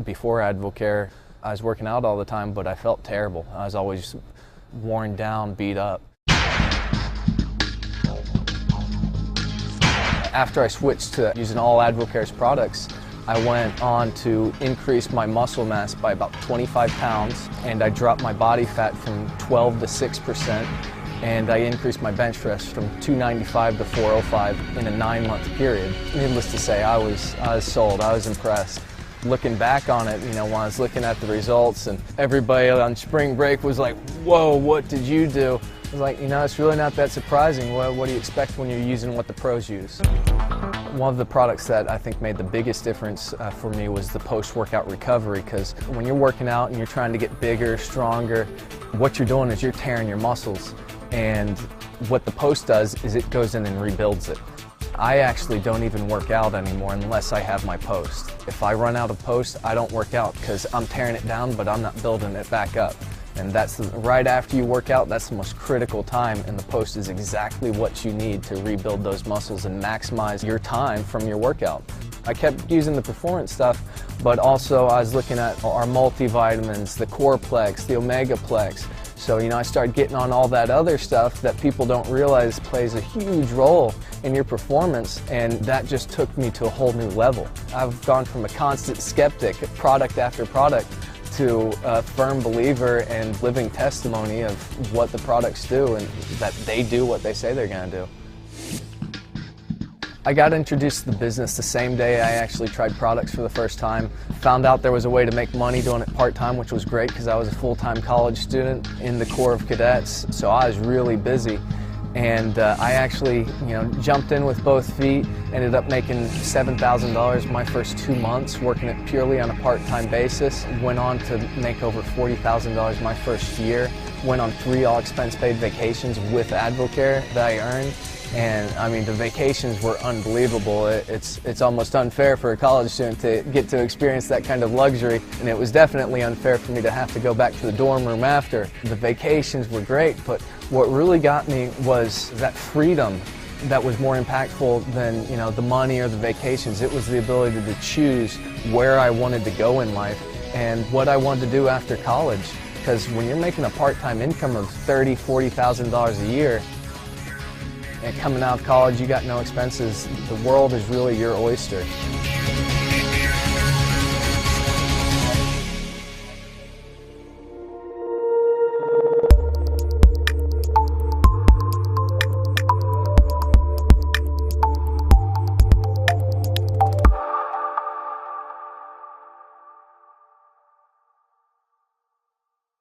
Before AdvoCare, I was working out all the time, but I felt terrible. I was always worn down, beat up. After I switched to using all AdvoCare's products, I went on to increase my muscle mass by about 25 pounds, and I dropped my body fat from 12 to 6%, and I increased my bench press from 295 to 405 in a 9-month period. Needless to say, I was sold. I was impressed. Looking back on it, when I was looking at the results, and everybody on spring break was like, "Whoa, what did you do?" I was like, it's really not that surprising. What do you expect when you're using what the pros use? One of the products that I think made the biggest difference for me was the post-workout recovery, because when you're working out and you're trying to get bigger, stronger, what you're doing is you're tearing your muscles, and what the post does is it goes in and rebuilds it. I actually don't even work out anymore unless I have my post. If I run out of post, I don't work out because I'm tearing it down, but I'm not building it back up. And that's right after you work out, that's the most critical time, and the post is exactly what you need to rebuild those muscles and maximize your time from your workout. I kept using the performance stuff, but also I was looking at our multivitamins, the Coreplex, the Omegaplex. So, I started getting on all that other stuff that people don't realize plays a huge role in your performance, and that just took me to a whole new level. I've gone from a constant skeptic, product after product, to a firm believer and living testimony of what the products do and that they do what they say they're going to do. I got introduced to the business the same day I actually tried products for the first time. Found out there was a way to make money doing it part-time, which was great because I was a full-time college student in the Corps of Cadets, so I was really busy. And I actually, jumped in with both feet, ended up making $7,000 my first 2 months, working it purely on a part-time basis. Went on to make over $40,000 my first year. Went on 3 all-expense-paid vacations with AdvoCare that I earned. And the vacations were unbelievable. It's almost unfair for a college student to get to experience that kind of luxury, and it was definitely unfair for me to have to go back to the dorm room after. The vacations were great, but what really got me was that freedom that was more impactful than the money or the vacations. It was the ability to choose where I wanted to go in life and what I wanted to do after college. Because when you're making a part-time income of $30,000, $40,000 a year, and coming out of college, you got no expenses, the world is really your oyster.